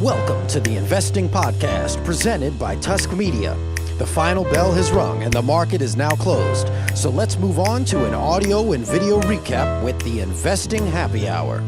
Welcome to the Investing Podcast presented by Tusk Media. The final bell has rung and the market is now closed. So let's move on to an audio and video recap with the Investing Happy Hour.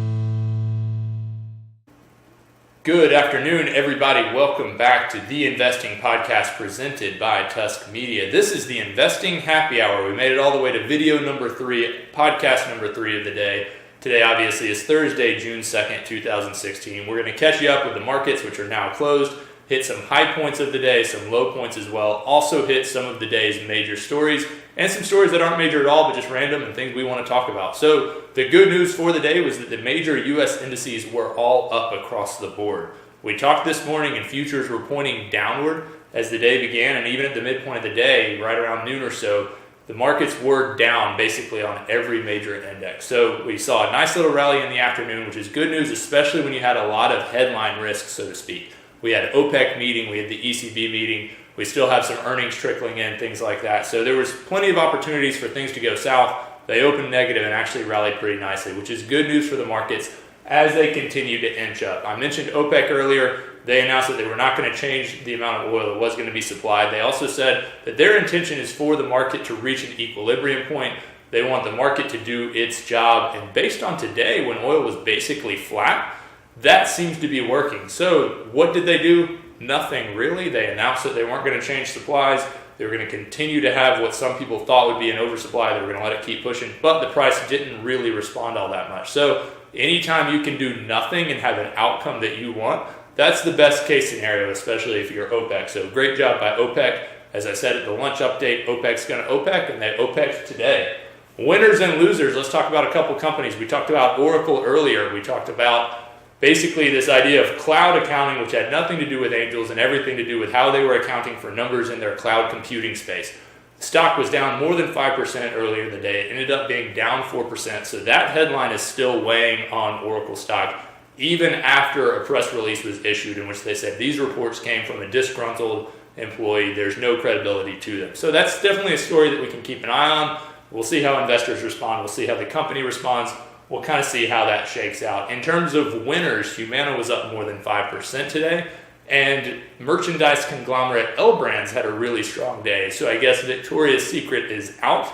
Good afternoon, everybody. Welcome back to the Investing Podcast presented by Tusk Media. This is the Investing Happy Hour. We made it all the way to video number 3, podcast number 3 of the day. Today, obviously, is Thursday, June 2nd, 2016. We're going to catch you up with the markets, which are now closed, hit some high points of the day, some low points as well, also hit some of the day's major stories, and some stories that aren't major at all, but just random and things we want to talk about. So the good news for the day was that the major U.S. indices were all up across the board. We talked this morning and futures were pointing downward as the day began, and even at the midpoint of the day, right around noon or so, the markets were down basically on every major index. So we saw a nice little rally in the afternoon, which is good news, especially when you had a lot of headline risk, so to speak. We had OPEC meeting, we had the ECB meeting, we still have some earnings trickling in, things like that. So there was plenty of opportunities for things to go south. They opened negative and actually rallied pretty nicely, which is good news for the markets as they continue to inch up. I mentioned OPEC earlier. They announced that they were not going to change the amount of oil that was going to be supplied. They also said that their intention is for the market to reach an equilibrium point. They want the market to do its job. And based on today, when oil was basically flat, that seems to be working. So what did they do? Nothing really. They announced that they weren't going to change supplies. They were going to continue to have what some people thought would be an oversupply. They were going to let it keep pushing, but the price didn't really respond all that much. So anytime you can do nothing and have an outcome that you want, that's the best case scenario, especially if you're OPEC. So great job by OPEC. As I said at the lunch update, OPEC's going to OPEC, and they OPEC today. Winners and losers, let's talk about a couple companies. We talked about Oracle earlier. We talked about basically this idea of cloud accounting, which had nothing to do with angels and everything to do with how they were accounting for numbers in their cloud computing space. The stock was down more than 5% earlier in the day. It ended up being down 4%. So that headline is still weighing on Oracle stock, even after a press release was issued in which they said these reports came from a disgruntled employee. There's no credibility to them. So that's definitely a story that we can keep an eye on. We'll see how investors respond. We'll see how the company responds. We'll kind of see how that shakes out. In terms of winners, Humana was up more than 5% today, and merchandise conglomerate L Brands had a really strong day. So I guess Victoria's Secret is out.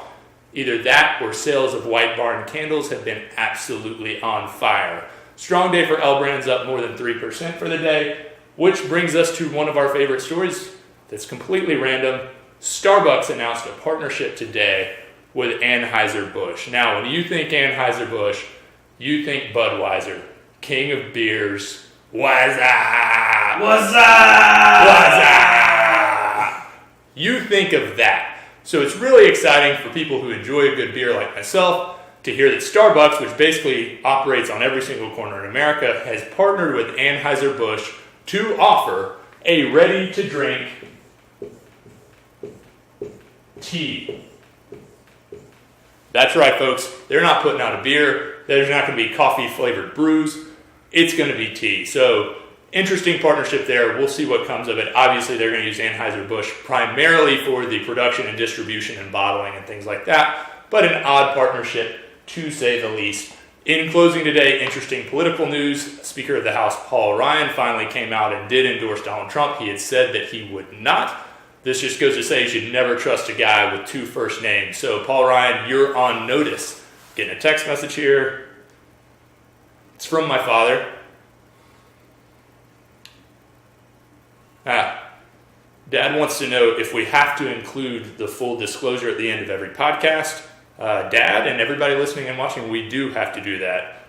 Either that or sales of White Barn candles have been absolutely on fire. Strong day for L Brands, up more than 3% for the day, which brings us to one of our favorite stories that's completely random. Starbucks announced a partnership today with Anheuser-Busch. Now, when you think Anheuser-Busch, you think Budweiser, king of beers. What's up? What's up? What's up? You think of that. So it's really exciting for people who enjoy a good beer like myself to hear that Starbucks, which basically operates on every single corner in America, has partnered with Anheuser-Busch to offer a ready-to-drink tea. That's right, folks. They're not putting out a beer. There's not going to be coffee-flavored brews. It's going to be tea. So, interesting partnership there. We'll see what comes of it. Obviously, they're going to use Anheuser-Busch primarily for the production and distribution and bottling and things like that, but an odd partnership, to say the least. In closing today, interesting political news. Speaker of the House Paul Ryan finally came out and did endorse Donald Trump. He had said that he would not. This just goes to say you should never trust a guy with 2 first names. So Paul Ryan, you're on notice. Getting a text message here. It's from my father. Dad wants to know if we have to include the full disclosure at the end of every podcast. Dad and everybody listening and watching, we do have to do that.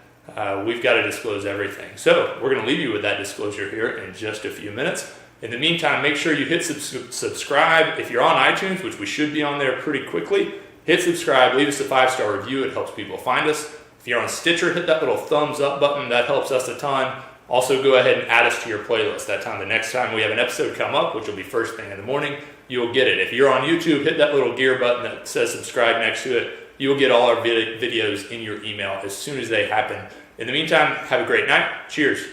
We've got to disclose everything. So we're going to leave you with that disclosure here in just a few minutes. In the meantime, make sure you hit subscribe. If you're on iTunes, which we should be on there pretty quickly, hit subscribe, leave us a 5-star review. It helps people find us. If you're on Stitcher, hit that little thumbs up button. That helps us a ton. Also, go ahead and add us to your playlist. That time, the next time we have an episode come up, which will be first thing in the morning, you'll get it. If you're on YouTube, hit that little gear button that says subscribe next to it. You'll get all our videos in your email as soon as they happen. In the meantime, have a great night. Cheers.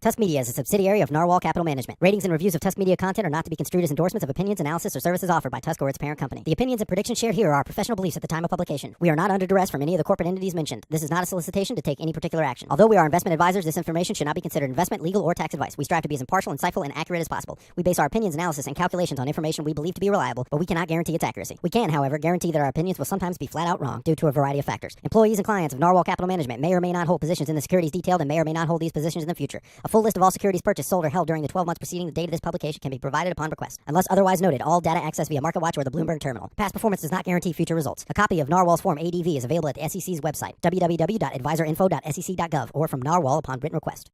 Tusk Media is a subsidiary of Narwhal Capital Management. Ratings and reviews of Tusk Media content are not to be construed as endorsements of opinions, analysis, or services offered by Tusk or its parent company. The opinions and predictions shared here are our professional beliefs at the time of publication. We are not under duress from any of the corporate entities mentioned. This is not a solicitation to take any particular action. Although we are investment advisors, this information should not be considered investment, legal, or tax advice. We strive to be as impartial, insightful, and accurate as possible. We base our opinions, analysis, and calculations on information we believe to be reliable, but we cannot guarantee its accuracy. We can, however, guarantee that our opinions will sometimes be flat out wrong due to a variety of factors. Employees and clients of Narwhal Capital Management may or may not hold positions in the securities detailed and may or may not hold these positions in the future. A full list of all securities purchased, sold, or held during the 12 months preceding the date of this publication can be provided upon request. Unless otherwise noted, all data accessed via MarketWatch or the Bloomberg terminal. Past performance does not guarantee future results. A copy of Narwhal's Form ADV is available at the SEC's website, www.advisorinfo.sec.gov, or from Narwhal upon written request.